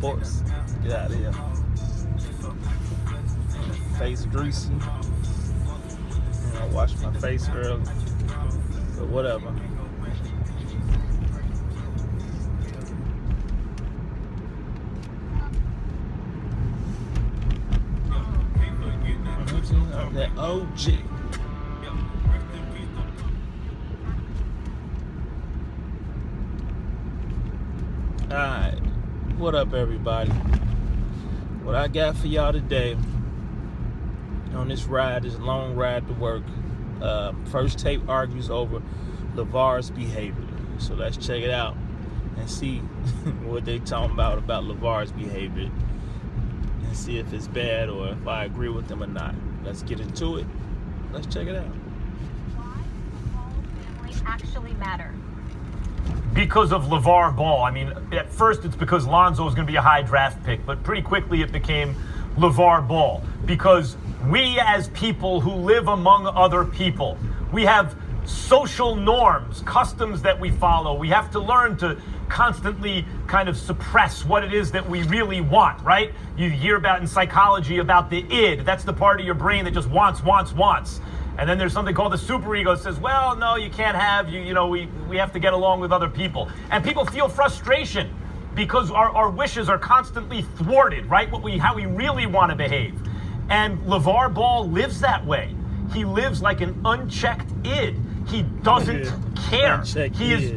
course. Get out of here. Face greasy. I washed my face early, but whatever. That OG. Alright, what up everybody? What I got for y'all today on this long ride to work, First Tape argues over LaVar's behavior. So let's check it out and see what they talking about LaVar's behavior and see if it's bad or if I agree with them or not. Let's get into it. Let's check it out. Why does actually matter? Because of LaVar Ball. I mean, at first it's because Lonzo was going to be a high draft pick, but pretty quickly it became LaVar Ball. Because we as people who live among other people, we have social norms, customs that we follow. We have to learn to constantly kind of suppress what it is that we really want, right? You hear about in psychology about the id. That's the part of your brain that just wants. And then there's something called the superego that says, well, no, you can't have, we have to get along with other people. And people feel frustration because our wishes are constantly thwarted, right? How we really want to behave. And LaVar Ball lives that way. He lives like an unchecked id. He doesn't care. He's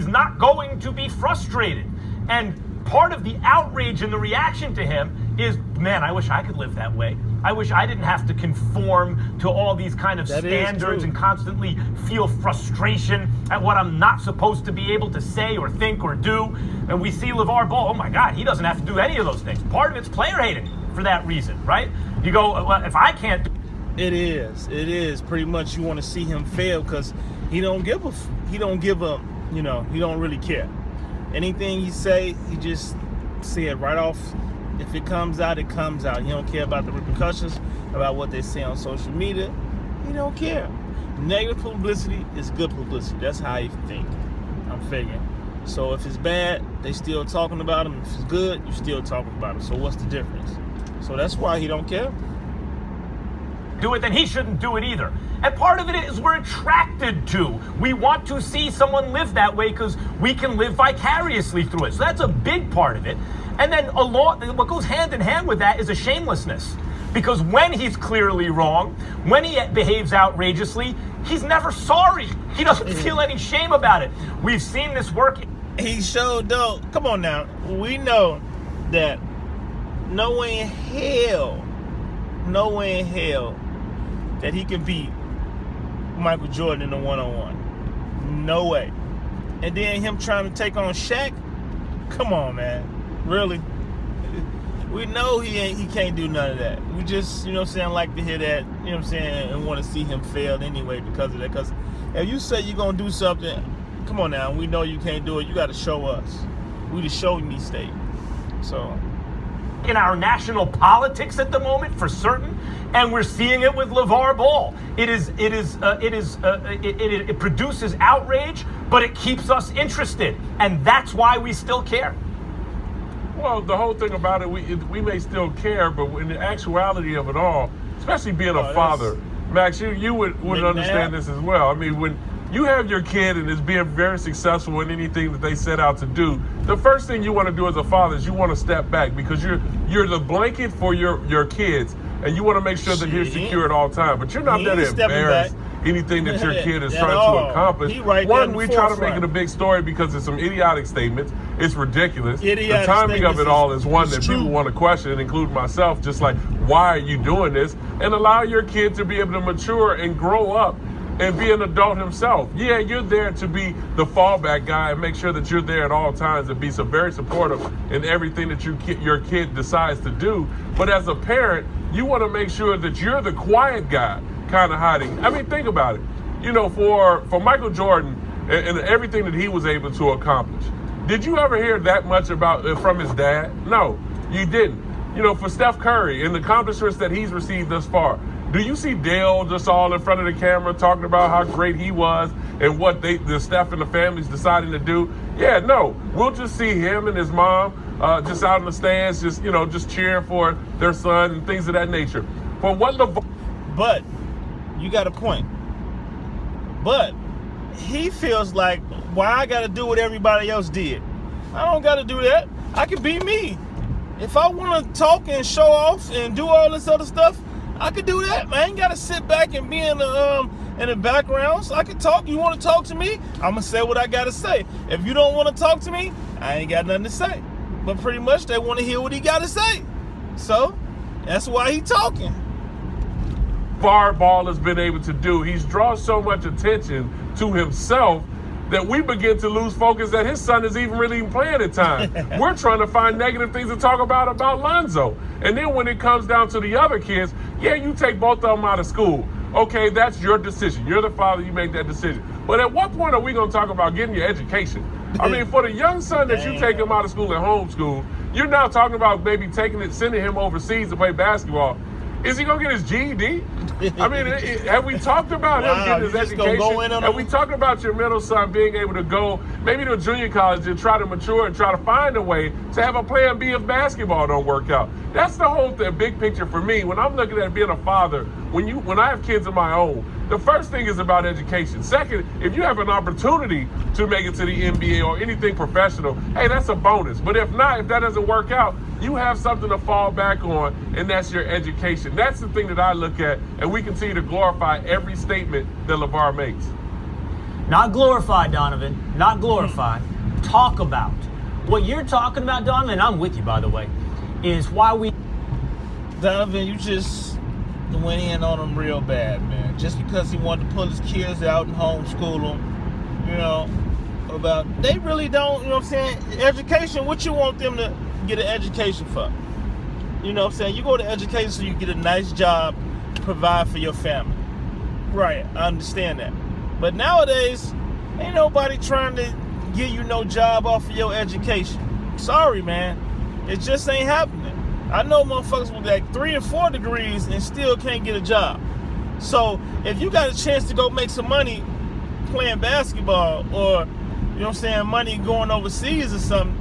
not going to be frustrated. And part of the outrage and the reaction to him is, man, I wish I could live that way. I wish I didn't have to conform to all these kind of standards and constantly feel frustration at what I'm not supposed to be able to say or think or do. And we see LaVar Ball, oh my God, he doesn't have to do any of those things. Part of it's player hating for that reason, right? You go, well, if I can't do It is pretty much you want to see him fail because he don't really care. Anything he say, he just say it right off. If it comes out, it comes out. He don't care about the repercussions, about what they say on social media. He don't care. Negative publicity is good publicity. That's how you think. I'm figuring. So if it's bad, they still talking about him. If it's good, you still talking about him. So what's the difference? So that's why he don't care. Do it, then he shouldn't do it either. And part of it is we're attracted to. We want to see someone live that way because we can live vicariously through it. So that's a big part of it. And then what goes hand in hand with that is a shamelessness. Because when he's clearly wrong, when he behaves outrageously, he's never sorry. He doesn't feel any shame about it. We've seen this work. He showed though. Come on now. We know that no way in hell that he can beat Michael Jordan in a one-on-one. No way. And then him trying to take on Shaq? Come on, man. Really? We know he can't do none of that. We just, like to hear that, and want to see him fail anyway because of that. Because if you say you're going to do something, come on now, we know you can't do it. You got to show us. We the show me state. So in our national politics at the moment, for certain, and we're seeing it with LaVar Ball. It produces outrage, but it keeps us interested, and that's why we still care. Well, the whole thing about it, we may still care, but in the actuality of it all, especially being a father, Max, you would understand this as well. I mean, when you have your kid and is being very successful in anything that they set out to do, the first thing you want to do as a father is you want to step back because you're the blanket for your kids, and you want to make sure that you're secure at all times. But you're not there to embarrass anything that your kid is trying to accomplish. One, we try to make it a big story because it's some idiotic statements. It's ridiculous. The timing of it all is one that people want to question, including myself, just like, why are you doing this? And allow your kid to be able to mature and grow up and be an adult himself. Yeah, you're there to be the fallback guy and make sure that you're there at all times and be very supportive in everything that your kid decides to do. But as a parent, you want to make sure that you're the quiet guy kind of hiding. I mean, think about it. For Michael Jordan and everything that he was able to accomplish, did you ever hear that much from his dad? No, you didn't. For Steph Curry and the accomplishments that he's received thus far, do you see Dale just all in front of the camera talking about how great he was and what the Steph and the family's deciding to do? Yeah, no. We'll just see him and his mom just out in the stands, just cheering for their son and things of that nature. But what LaVar... But you got a point. But he feels like, why I got to do what everybody else did? I don't got to do that. I can be me. If I want to talk and show off and do all this other stuff, I could do that. I ain't got to sit back and be in the background. So I can talk. You want to talk to me? I'm going to say what I got to say. If you don't want to talk to me, I ain't got nothing to say. But pretty much they want to hear what he got to say. So that's why he talking. LaVar Ball has been able to do. He's drawn so much attention to himself that we begin to lose focus that his son is even really playing at times. We're trying to find negative things to talk about Lonzo. And then when it comes down to the other kids, yeah, you take both of them out of school. Okay, that's your decision. You're the father, you make that decision. But at what point are we going to talk about getting your education? I mean, for the young son that you take him out of school and homeschool, you're now talking about maybe sending him overseas to play basketball. Is he going to get his GED? I mean, have we talked about him getting his education? Have we talked about your middle son being able to go maybe to a junior college and try to mature and try to find a way to have a plan B if basketball don't work out? That's the whole big picture for me. When I'm looking at being a father, when I have kids of my own, the first thing is about education. Second, if you have an opportunity to make it to the NBA or anything professional, hey, that's a bonus. But if not, if that doesn't work out, you have something to fall back on, and that's your education. That's the thing that I look at, and we continue to glorify every statement that LaVar makes. Not glorify, Donovan. Not glorify. Talk about. What you're talking about, Donovan, and I'm with you, by the way, is why we... Donovan, you just went in on him real bad, man. Just because he wanted to pull his kids out and homeschool them, they really don't, you know what I'm saying? Education, what you want them to get an education for? You know what I'm saying? You go to education so you get a nice job, provide for your family. Right, I understand that. But nowadays, ain't nobody trying to give you no job off of your education. Sorry, man. It just ain't happening. I know motherfuckers with like 3 and 4 degrees and still can't get a job. So if you got a chance to go make some money playing basketball or, you know what I'm saying, money going overseas or something,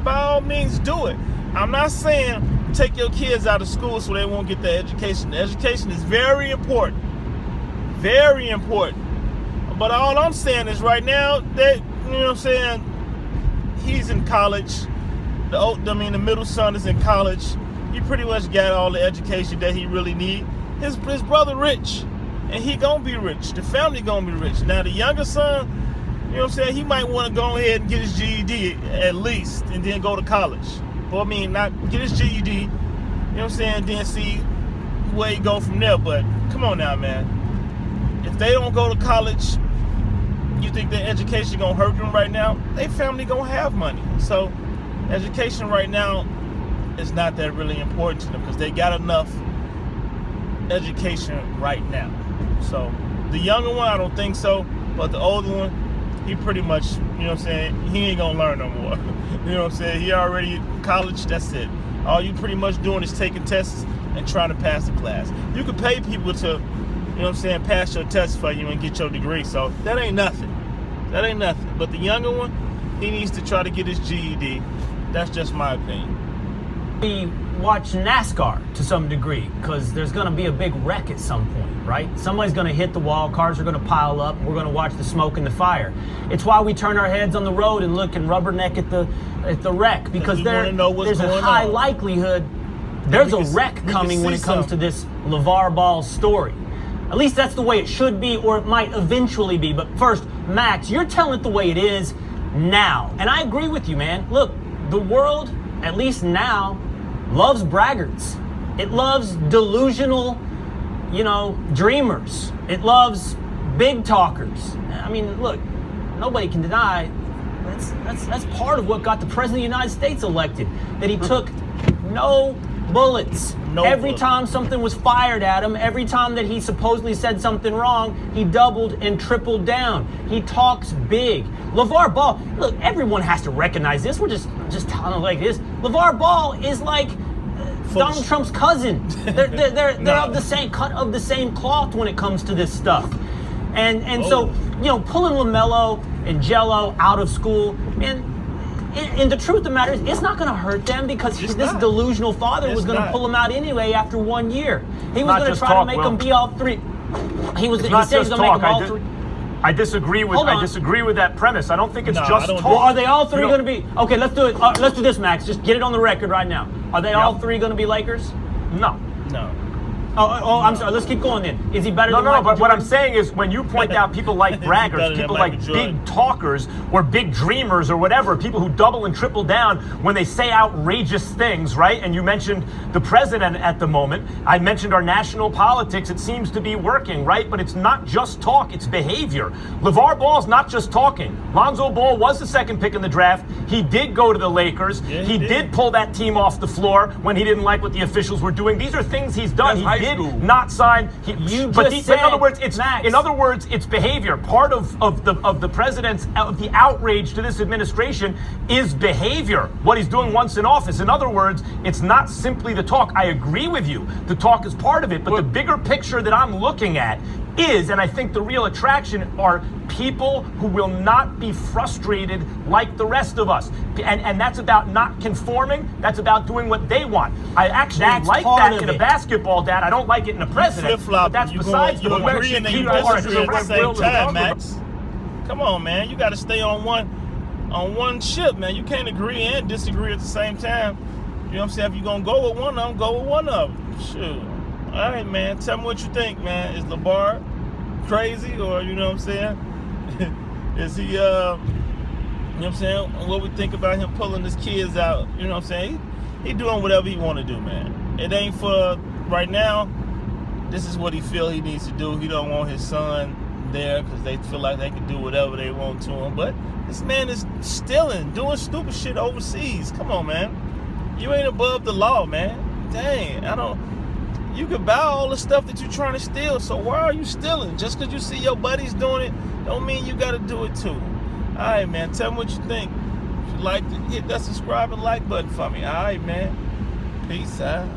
by all means do it. I'm not saying take your kids out of school so they won't get the education. The education is very important. Very important. But all I'm saying is right now, that, you know what I'm saying, he's in college. The middle son is in college. He pretty much got all the education that he really need. His brother rich, and he gonna be rich. The family gonna be rich. Now the younger son, you know what I'm saying, he might want to go ahead and get his GED at least, and then go to college. Well, I mean, not get his GED, you know what I'm saying, then see where he go from there. But come on now, man. If they don't go to college, you think their education gonna hurt them right now? They family gonna have money. So education right now is not that really important to them because they got enough education right now. So the younger one, I don't think so, but the older one, he pretty much, you know what I'm saying, he ain't gonna learn no more. You know what I'm saying? He already in college, that's it. All you pretty much doing is taking tests and trying to pass the class. You can pay people to, you know what I'm saying, pass your test for you and get your degree. So that ain't nothing. That ain't nothing. But the younger one, he needs to try to get his GED. That's just my opinion. We watch NASCAR to some degree because there's going to be a big wreck at some point, right? Somebody's going to hit the wall, cars are going to pile up, we're going to watch the smoke and the fire. It's why we turn our heads on the road and look and rubberneck at the wreck, because there's a high likelihood there's a wreck coming when it comes to this LaVar Ball story. At least that's the way it should be, or it might eventually be. But first, Max, you're telling it the way it is now. And I agree with you, man. Look, the world, at least now, loves braggarts. It loves delusional, dreamers. It loves big talkers. I mean, look, nobody can deny that's part of what got the President of the United States elected, that he took no bullets. Every time something was fired at him, every time that he supposedly said something wrong, he doubled and tripled down. He talks big. LaVar Ball, look, everyone has to recognize this. We're just telling it like this. LaVar Ball is like Donald Trump's cousin. They're of the same cut of the same cloth when it comes to this stuff. And so, pulling LaMelo and Jello out of school, man, And the truth of the matter is, it's not going to hurt them because It's this not. delusional father It's was going to not. pull them out anyway after 1 year. He was Not going to just try talk, to make Will. them be all three. He said Not he was just going to make talk. them all three. I disagree with Hold on. that premise. I don't think it's No, I just don't talk. do Well, are they all three You know- going to be? Okay, let's do it. Let's do this, Max. Just get it on the record right now. Are they all three going to be Lakers? No. No. I'm sorry. Let's keep going then. Is he better No, than no, Michael but what I'm Jordan? saying is when you point out people like He's braggarts, better than people Michael like Jordan. big talkers or big dreamers or whatever, people who double and triple down when they say outrageous things, right? And you mentioned the president at the moment. I mentioned our national politics. It seems to be working, right? But it's not just talk, it's behavior. LaVar Ball's not just talking. Lonzo Ball was the second pick in the draft. He did go to the Lakers. Yeah, he he did pull that team off the floor when he didn't like what the officials were doing. These are things he's done. That's He high did school. not sign. But in other words, it's Max. in other words, it's behavior. Part of the president's of the outrage to this administration is behavior. What he's doing once in office. In other words, it's not simply the talk. I agree with you. The talk is part of it, but the bigger picture that I'm looking at is, and I think the real attraction are people who will not be frustrated like the rest of us. And that's about not conforming. That's about doing what they want. I actually That's like part that of in a it. basketball, Dad. I don't like it in a president. Flip-flop. But that's You besides the going, point. you agree and then you People are disagree at the correct. same Will is time, talking Max. Come on, man. You got to stay on one ship, man. You can't agree and disagree at the same time. You know what I'm saying? If you're going to go with one of them, go with one of them. Shoot. All right, man. Tell me what you think, man. Is LaVar crazy or, you know what I'm saying? Is he, you know what I'm saying? What we think about him pulling his kids out, you know what I'm saying? He doing whatever he want to do, man. It ain't for right now. This is what he feel he needs to do. He don't want his son there because they feel like they can do whatever they want to him. But this man is stealing, doing stupid shit overseas. Come on, man. You ain't above the law, man. Dang, you can buy all the stuff that you're trying to steal, so why are you stealing? Just because you see your buddies doing it, don't mean you got to do it too. All right, man, tell me what you think. If you like it, hit that subscribe and like button for me. All right, man. Peace out.